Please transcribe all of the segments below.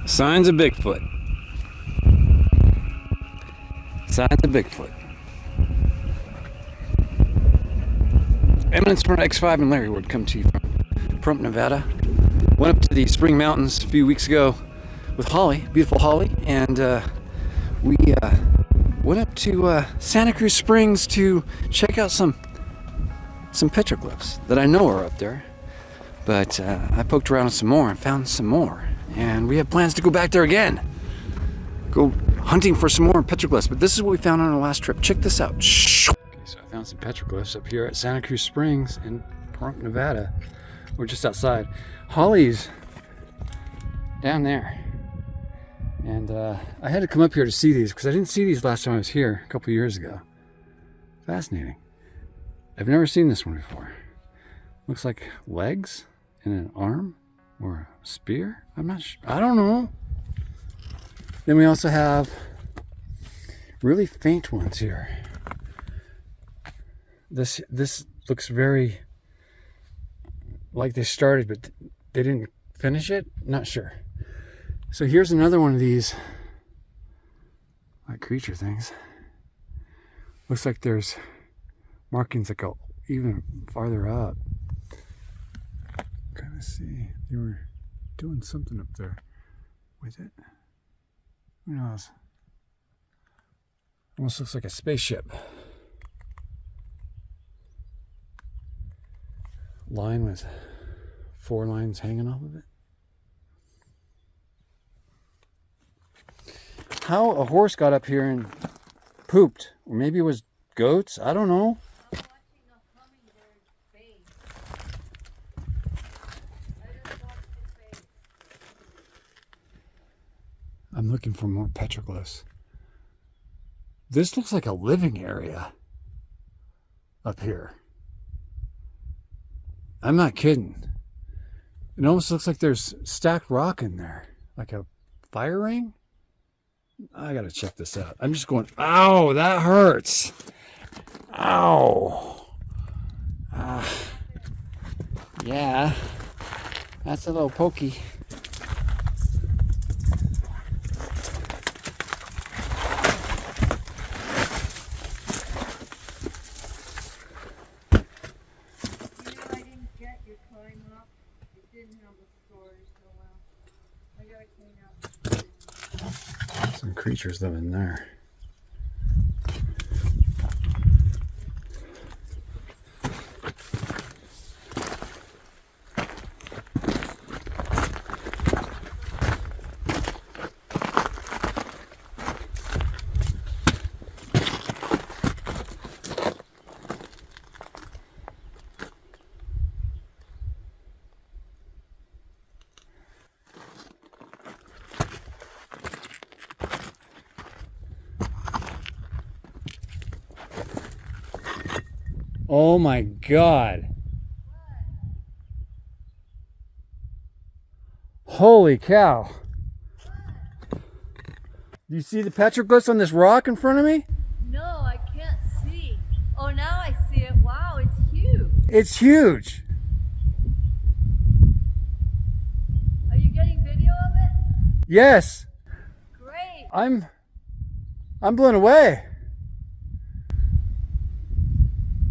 Signs of Bigfoot. Signs of Bigfoot. Eminence from X5 and Larry would come to you from Nevada. Went up to the Spring Mountains a few weeks ago with Holly, beautiful Holly, and we went up to Santa Cruz Springs to check out some petroglyphs that I know are up there. But I poked around some more and found some more. And we have plans to go back there again. Go hunting for some more petroglyphs. But this is what we found on our last trip. Check this out. Okay, so I found some petroglyphs up here at Santa Cruz Springs in Pahrump, Nevada. We're just outside. Holly's down there. And I had to come up here to see these because I didn't see these last time I was here a couple years ago. Fascinating. I've never seen this one before. Looks like legs and an arm or a spear. I'm not sure. I don't know. Then we also have really faint ones here. This looks very like they started, but they didn't finish it. Not sure. So here's another one of these like creature things. Looks like there's markings that go even farther up. Kind of see they were doing something up there with it. Who knows? Almost looks like a spaceship. Line with 4 lines hanging off of it. How a horse got up here and pooped, or maybe it was goats. I don't know. I'm looking for more petroglyphs. This looks like a living area up here. I'm not kidding. It almost looks like there's stacked rock in there, like a fire ring. I gotta check this out. I'm just going, ow, that hurts. Ow. Yeah, that's a little pokey. Some creatures living there. Oh my God. Holy cow. Do you see the petroglyphs on this rock in front of me? No, I can't see. Oh, now I see it. Wow, it's huge. It's huge. Are you getting video of it? Yes. Great. I'm blown away.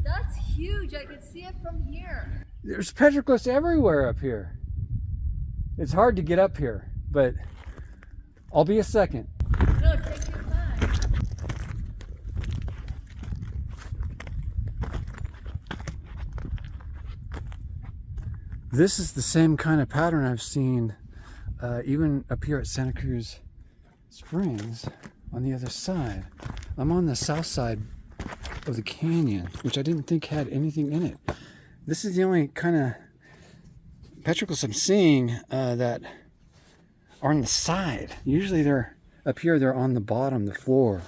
That's huge. I can see it from here. There's petroglyphs everywhere up here. It's hard to get up here, but I'll be a second. No, take your time. This is the same kind of pattern I've seen even up here at Santa Cruz Springs on the other side. I'm on the south side of the canyon, which I didn't think had anything in it. This is the only kind of petroglyphs I'm seeing that are on the side. Usually they're up here, they're on the bottom, the floor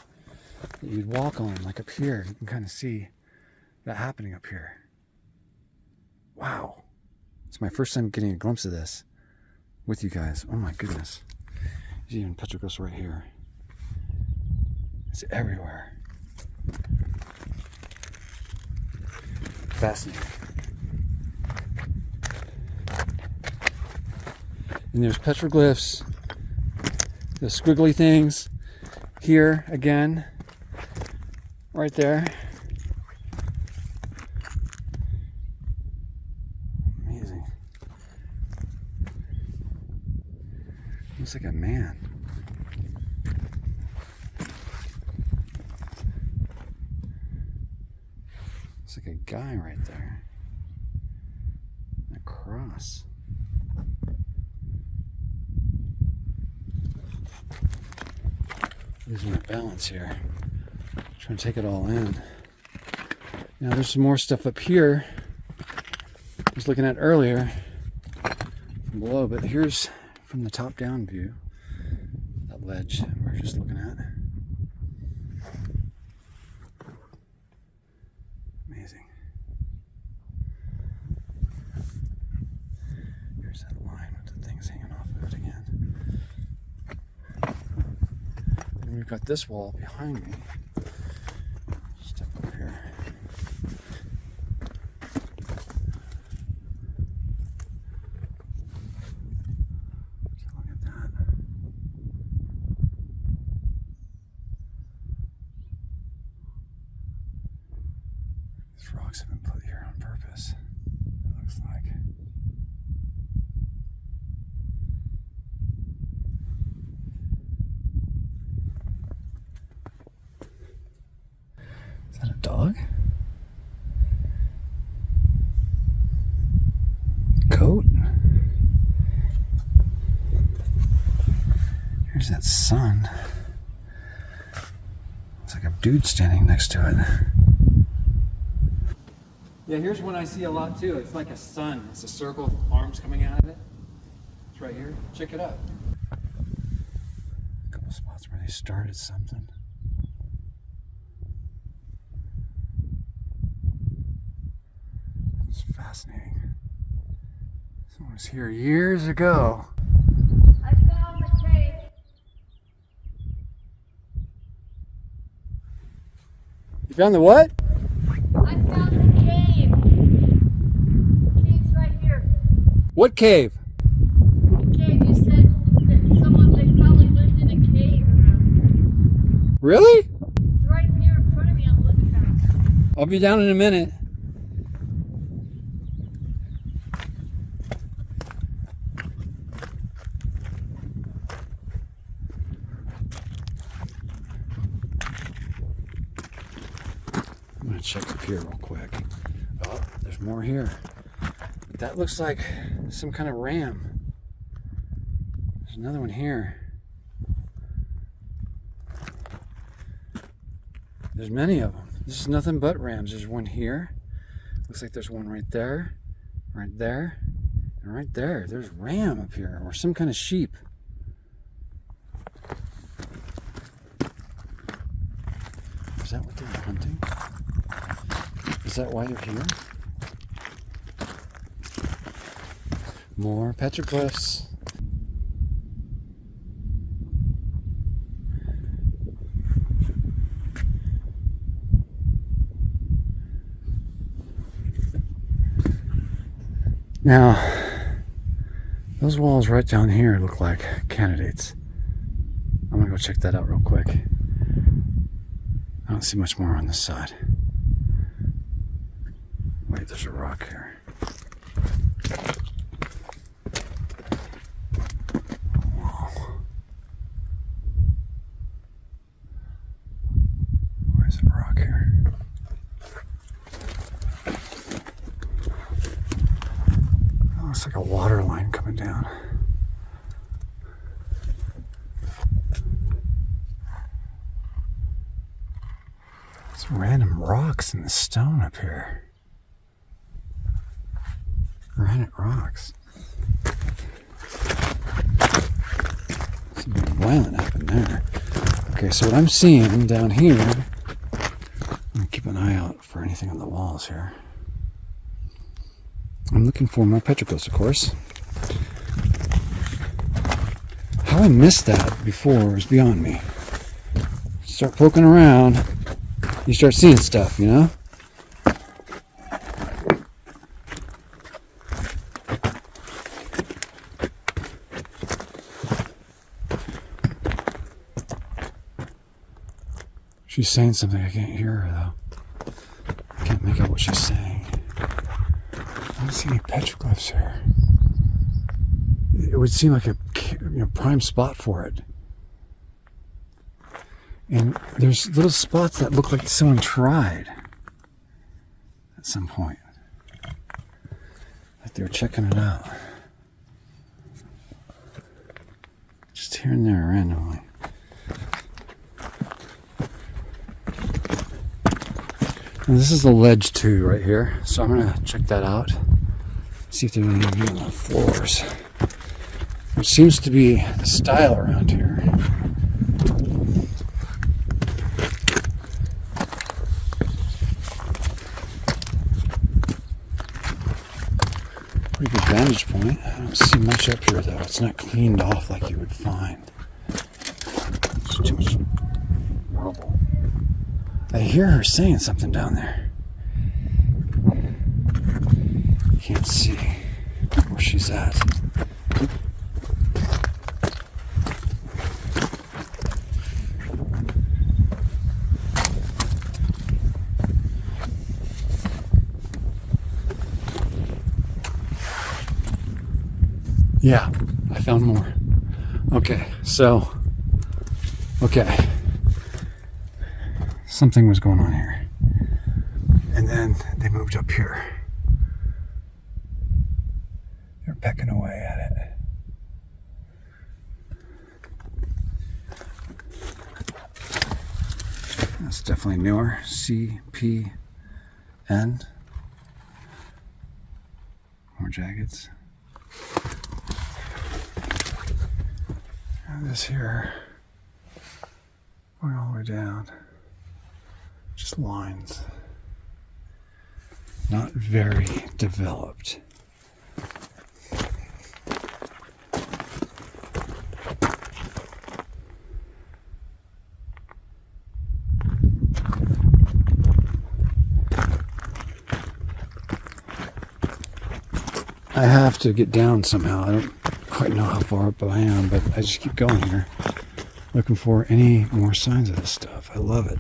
that you'd walk on, like up here. You can kind of see that happening up here. Wow. It's my first time getting a glimpse of this with you guys. Oh my goodness. There's even petroglyphs right here. It's everywhere. Fascinating. And there's petroglyphs The squiggly things here again, right there. Amazing. Looks like a man. Looks like a guy right there. A cross. Losing my balance here. Trying to take it all in. Now there's some more stuff up here I was looking at earlier from below, but here's from the top down view, that ledge we were just looking at. Amazing. Here's that line with the things hanging off of it again. And we've got this wall behind me. Step up here. So look at that. These rocks have been put here on purpose, it looks like. Is that a dog? Coat? Here's that sun. Looks like a dude standing next to it. Yeah, here's one I see a lot too. It's like a sun. It's a circle of arms coming out of it. It's right here. Check it out. A couple spots where they started something. It's fascinating. Someone was here years ago. I found the cave. You found the what? I found the cave. Cave's right here. What cave? Cave, you said that they probably lived in a cave around here. Really? It's right here in front of me, I'm looking at it. I'll be down in a minute. I'm gonna check up here real quick. Oh, there's more here. That looks like some kind of ram. There's another one here. There's many of them. This is nothing but rams. There's one here. Looks like there's one right there, and right there. There's ram up here, or some kind of sheep. Is that what they're hunting? Is that why they're here? More petroglyphs. Now, those walls right down here look like candidates. I'm gonna go check that out real quick. I don't see much more on this side. Wait, there's a rock here. Wow. Where's the rock here? Oh, looks like a water line coming down. Some random rocks in the stone up here. Granite rocks. Something violent happened there. Okay, so what I'm seeing down here, I'm gonna keep an eye out for anything on the walls here. I'm looking for more petroglyphs, of course. How I missed that before is beyond me. Start poking around, you start seeing stuff, you know? She's saying something. I can't hear her though. I can't make out what she's saying. I don't see any petroglyphs here. It would seem like a prime spot for it. And there's little spots that look like someone tried at some point. Like they were checking it out. Just here and there randomly. And this is the ledge too right here. So I'm gonna check that out. See if there's anything on the floors. Which seems to be the style around here. Pretty good vantage point. I don't see much up here though. It's not cleaned off like you would find. There's too much rubble. I hear her saying something down there. Can't see where she's at. Yeah, I found more. Okay, so, something was going on here. And then they moved up here. They're pecking away at it. That's definitely newer. CPN. More jaggeds. And this here, going all the way down, just lines, not very developed. I have to get down somehow. I don't quite know how far up I am, but I just keep going here, looking for any more signs of this stuff. I love it.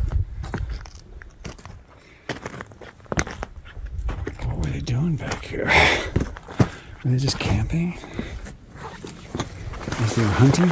What were they doing back here? Were they just camping? As they were hunting?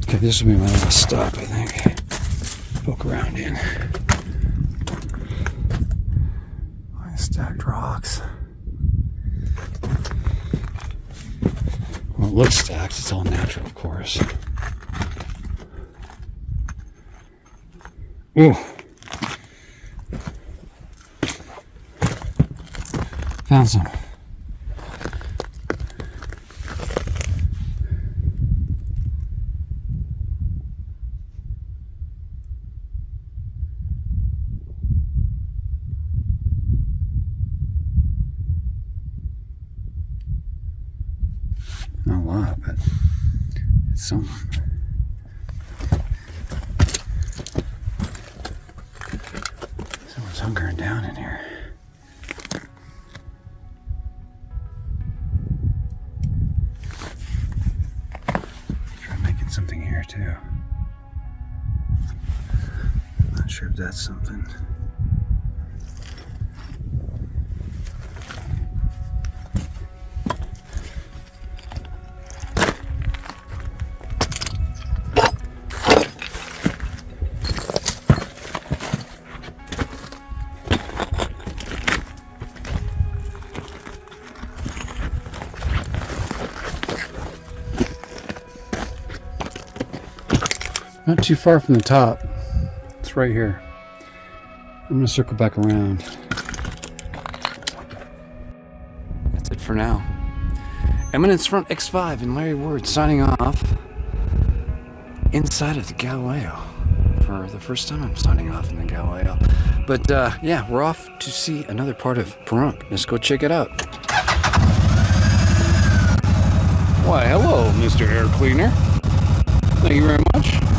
Okay, this will be my last stop, I think. Poke around in. Stacked rocks. Well, it looks stacked. It's all natural, of course. Ooh. Found some. Not a lot, but it's some. Someone's hunkering down in here. Try making something here too. Not sure if that's something. Not too far from the top. It's right here. I'm gonna circle back around. That's it for now. Eminence Front X5 and Larry Ward signing off inside of the Galileo. For the first time I'm signing off in the Galileo. But yeah, we're off to see another part of Pahrump. Let's go check it out. Why, hello, Mr. Air Cleaner. Thank you very much.